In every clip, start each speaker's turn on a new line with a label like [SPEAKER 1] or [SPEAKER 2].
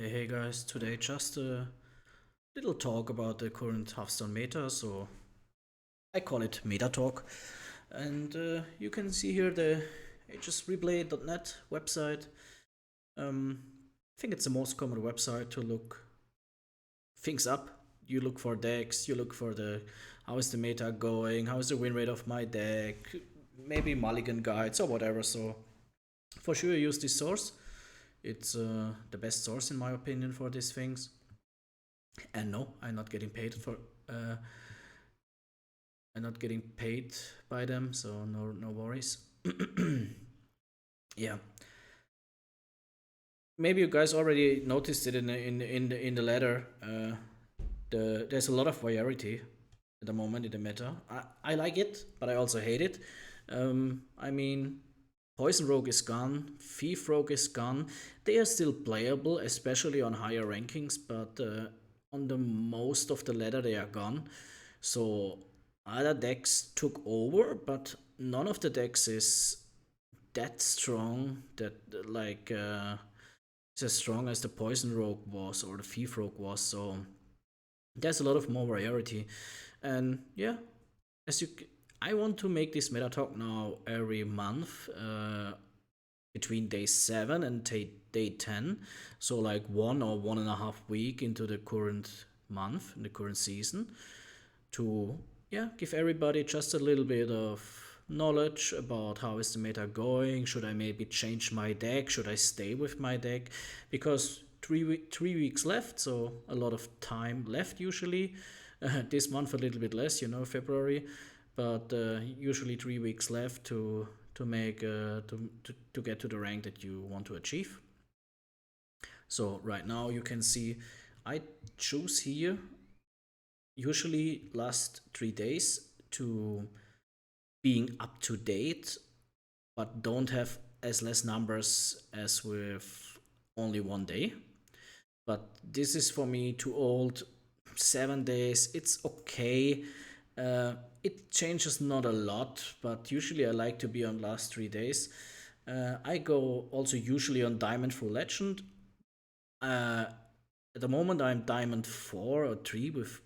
[SPEAKER 1] Hey guys, today just a little talk about the current Hearthstone meta, so I call it Meta Talk. And you can see here the hsreplay.net website. I think it's the most common website to look things up. You look for decks, you look for the how is the meta going, how is the win rate of my deck, maybe mulligan guides or whatever. So for sure use this source. It's the best source in my opinion for these things. And no, uh, I'm not getting paid by them, so no worries. Yeah, maybe you guys already noticed it in the letter. There's a lot of variety at the moment in the meta. I like it, but I also hate it. I mean, Poison Rogue is gone, Thief Rogue is gone. They are still playable, especially on higher rankings, but on the most of the ladder they are gone. So other decks took over, but none of the decks is that strong that is as strong as the Poison Rogue was or the Thief Rogue was. So there's a lot of more variety, and yeah, as you, I want to make this meta talk now every month. Between day 7 and day 10, so like 1 or 1.5 week into the current month, in the current season, to yeah, give everybody just a little bit of knowledge about how is the meta going. Should I maybe change my deck? Should I stay with my deck? Because 3 weeks left, so a lot of time left usually. This month a little bit less, February, but usually 3 weeks left to make to get to the rank that you want to achieve. So right now you can see I choose here usually last 3 days to being up to date, but don't have as less numbers as with only one day. But this is for me too old. 7 days, it's okay. It changes not a lot, but usually I like to be on last 3 days. I go also usually on Diamond through Legend. Uh, at the moment, I'm Diamond 4 or 3 with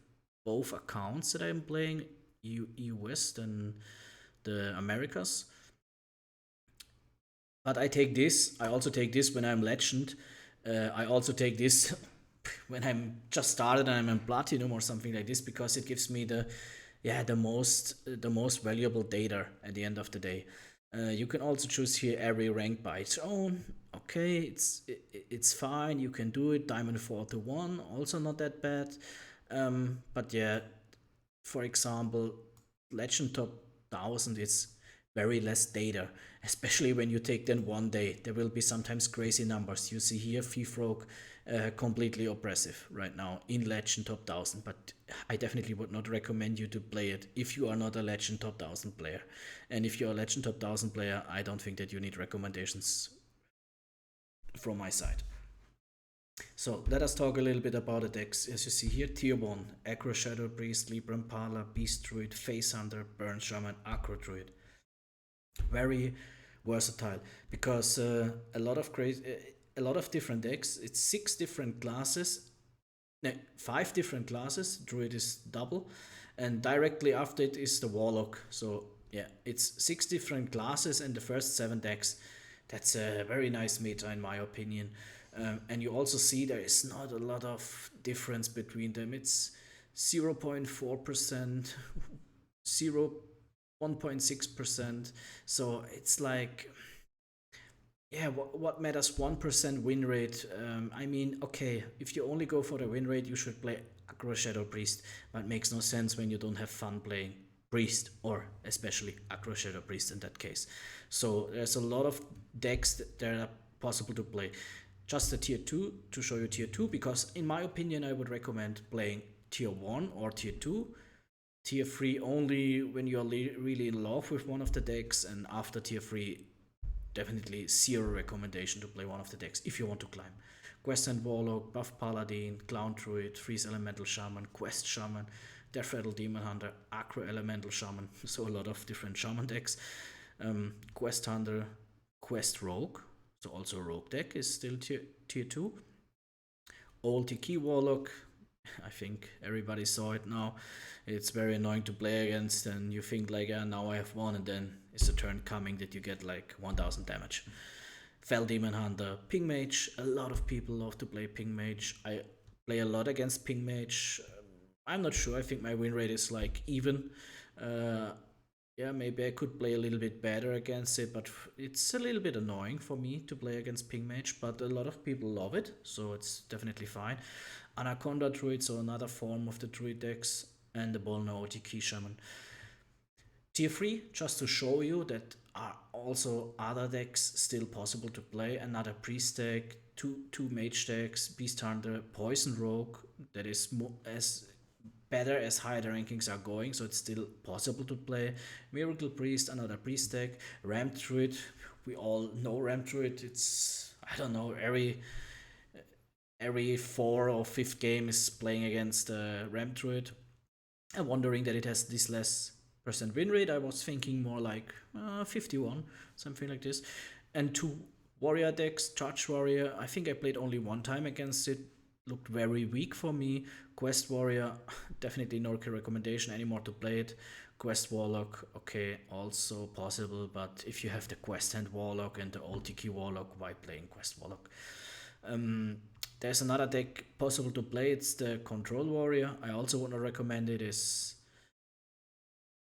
[SPEAKER 1] both accounts that I'm playing, EU West and the Americas. But I also take this when I'm Legend. I also take this when I'm just started and I'm in Platinum or something like this, because it gives me the most valuable data at the end of the day. You can also choose here every rank by its own. Okay, it's fine. You can do it. Diamond 4 to 1, also not that bad. But yeah, for example, Legend Top 1000 is very less data, especially when you take then one day. There will be sometimes crazy numbers. You see here, Thief Rogue, completely oppressive right now in Legend Top 1000, but I definitely would not recommend you to play it if you are not a Legend Top 1000 player. And if you're a Legend Top 1000 player, I don't think that you need recommendations from my side. So let us talk a little bit about the decks. As you see here, Tier 1, Aggro Shadow Priest, Libra Impala, Beast Druid, Face Hunter, Burn Shaman, Aggro Druid. Very versatile, because a lot of different decks. It's 6 different classes, no, 5 different classes. Druid is double, and directly after it is the Warlock. So yeah, it's 6 different classes and the first 7 decks. That's a very nice meta in my opinion. And you also see there is not a lot of difference between them. It's 0.4%, 0 1.6%. So it's like, yeah, what matters 1% win rate? I mean, okay, if you only go for the win rate, you should play Aggro Shadow Priest, but it makes no sense when you don't have fun playing Priest, or especially Aggro Shadow Priest in that case. So there's a lot of decks that are possible to play. Just the tier 2 to show you tier 2, because in my opinion, I would recommend playing tier 1 or tier 2. Tier 3 only when you're really in love with one of the decks, and after tier 3, definitely zero recommendation to play one of the decks if you want to climb. Quest and Warlock, Buff Paladin, Clown Druid, Freeze Elemental Shaman, Quest Shaman, Death Rattle Demon Hunter, Acro Elemental Shaman, so a lot of different Shaman decks. Quest Hunter, Quest Rogue, so also Rogue deck is still tier 2. old Tiki Warlock. I think everybody saw it now. It's very annoying to play against, and you think like, yeah, now I have one, and then it's a turn coming that you get like 1000 damage. Fell Demon Hunter, Ping Mage. A lot of people love to play Ping Mage. I play a lot against Ping Mage. I'm not sure. I think my win rate is like even. Uh, yeah, maybe I could play a little bit better against it, but it's a little bit annoying for me to play against Ping Mage, but a lot of people love it, so it's definitely fine. Anaconda Druid, so another form of the Druid decks, and the Bolno OTK Shaman. Tier 3, just to show you that are also other decks still possible to play. Another Priest deck, two Mage decks, Beast Hunter, Poison Rogue, that is as better as higher the rankings are going, so it's still possible to play. Miracle Priest, another Priest deck. Ram Druid, we all know Ram Druid. It's, I don't know, every four or fifth game is playing against Ram Druid. I'm wondering that it has this less percent win rate. I was thinking more like 51, something like this. And two warrior decks, Charge Warrior. I think I played only one time against it. Looked very weak for me. Quest Warrior, definitely no recommendation anymore to play it. Quest Warlock, okay, also possible, but if you have the Quest Hand Warlock and the old Tiki Warlock, why playing Quest Warlock? There's another deck possible to play. It's the Control Warrior. I also want to recommend it. Is,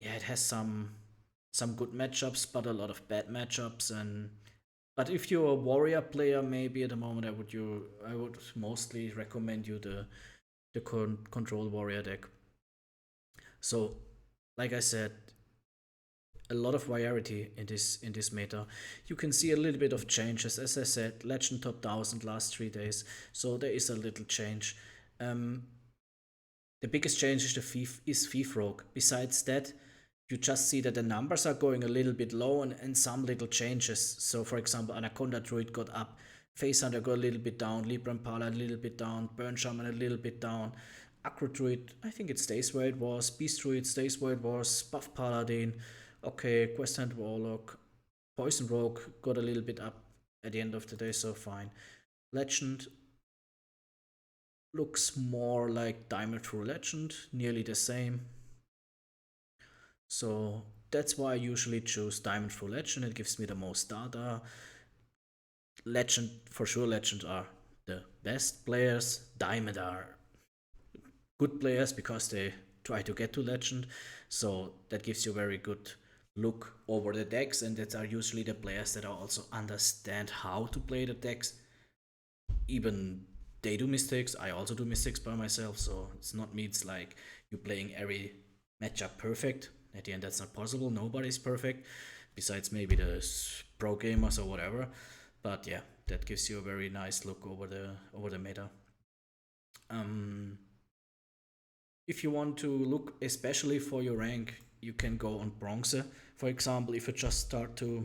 [SPEAKER 1] yeah, it has some good matchups, but a lot of bad matchups. And but if you're a warrior player, maybe at the moment I would mostly recommend you the Control Warrior deck. So, like I said, a lot of variety in this meta. You can see a little bit of changes. As I said, Legend top 1000 last 3 days, so there is a little change. The biggest change is the Thief Rogue. Besides that, you just see that the numbers are going a little bit low and some little changes. So, for example, Anaconda Druid got up, Face Hunter got a little bit down, Libra Impala a little bit down, Burn Shaman a little bit down, Acro Druid, I think it stays where it was, Beast Druid stays where it was, Buff Paladin, okay, Quest Hand Warlock, Poison Rogue got a little bit up at the end of the day, so fine. Legend looks more like Diamond True Legend, nearly the same. So that's why I usually choose Diamond True Legend. It gives me the most data. Legend, for sure, Legend are the best players. Diamond are good players because they try to get to Legend. So that gives you a very good look over the decks, and that are usually the players that also understand how to play the decks. Even they do mistakes, I also do mistakes by myself, so it's not me, it's like you playing every matchup perfect. At the end, that's not possible. Nobody's perfect, besides maybe the pro gamers or whatever. But yeah, that gives you a very nice look over the meta. If you want to look especially for your rank, you can go on bronze. For example, if you just start to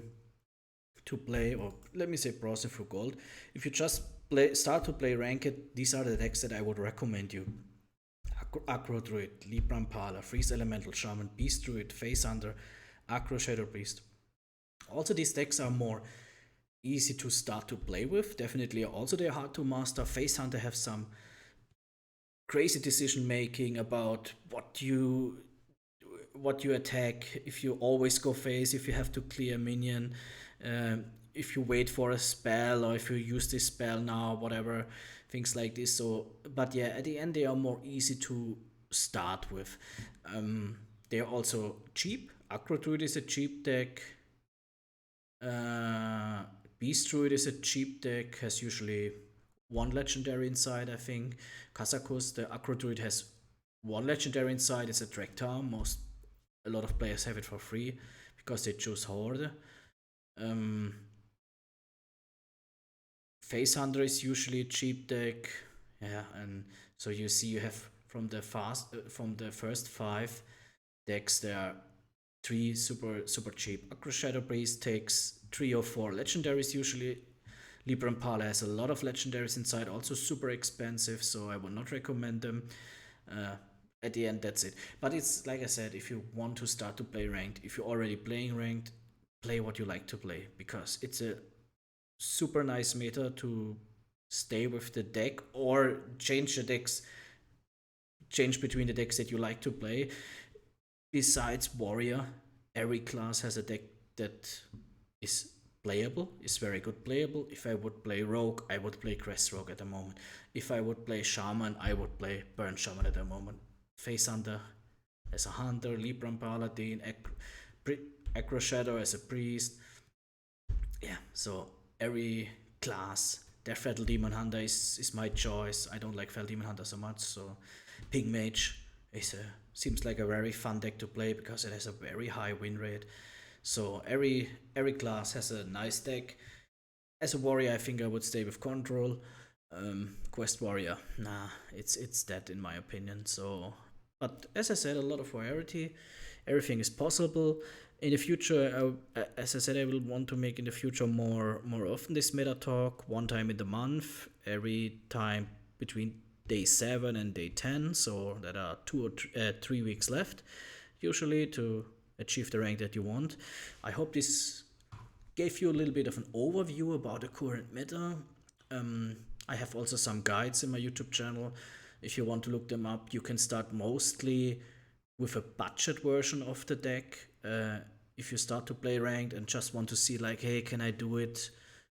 [SPEAKER 1] play, or let me say bronze for gold, if you just start to play ranked, these are the decks that I would recommend you. Acro Druid, Libra Impala, Freeze Elemental Shaman, Beast Druid, Face Hunter, Acro Shadow Priest. Also, these decks are more easy to start to play with. Definitely, also they're hard to master. Face Hunter have some crazy decision making about what you attack. If you always go face, if you have to clear a minion, if you wait for a spell, or if you use this spell now, whatever, things like this. So, but yeah, at the end they are more easy to start with. They are also cheap. Acro Druid is a cheap deck. Beast Druid is a cheap deck, has usually one legendary inside, I think. Kazakus, the Acro Druid, has one legendary inside. It's a Drektar. A lot of players have it for free because they choose Horde. Face Hunter is usually a cheap deck. Yeah, and so you see you have from the first 5 decks, there are 3 super cheap. Acro Shadow Priest takes 3 or 4 legendaries usually. Libra Impala has a lot of legendaries inside, also super expensive, so I would not recommend them. At the end, that's it. But it's like I said, if you want to start to play ranked, if you're already playing ranked, play what you like to play, because it's a super nice meta to stay with the deck or change the decks, change between the decks that you like to play. Besides warrior, every class has a deck that is playable, is very good playable. If I would play rogue, I would play crest rogue at the moment. If I would play shaman, I would play burn shaman at the moment. Face hunter as a hunter, Libram paladin, Acro Shadow as a priest. Yeah, so every class. Death Rattle Demon Hunter is my choice. I don't like Fell Demon Hunter so much, so Pig Mage seems like a very fun deck to play because it has a very high win rate. So every class has a nice deck. As a warrior, I think I would stay with control. Quest warrior, nah, it's that in my opinion. So, but as I said, a lot of variety. Everything is possible. In the future, as I said, I will want to make in the future more often this meta talk. One time in the month, every time between day 7 and day 10. So that are 2 or 3 weeks left, usually, to achieve the rank that you want. I hope this gave you a little bit of an overview about the current meta. Um, I have also some guides in my YouTube channel. If you want to look them up, you can start mostly with a budget version of the deck. If you start to play ranked and just want to see, like, hey, can I do it?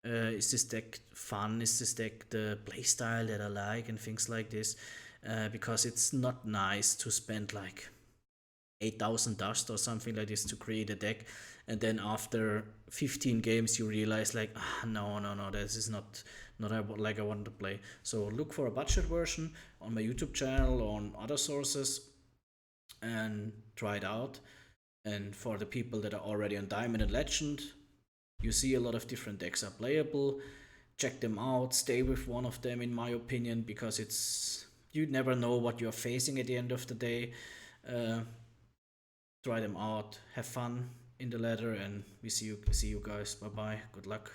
[SPEAKER 1] Is this deck fun? Is this deck the playstyle that I like and things like this? Because it's not nice to spend like 8,000 dust or something like this to create a deck, and then after 15 games you realize like, no, this is not like I want to play. So look for a budget version on my YouTube channel or on other sources and try it out. And for the people that are already on Diamond and Legend, you see a lot of different decks are playable. Check them out, stay with one of them in my opinion, because it's, you never know what you're facing at the end of the day. Try them out, have fun in the ladder, and we see you guys. Bye bye, good luck.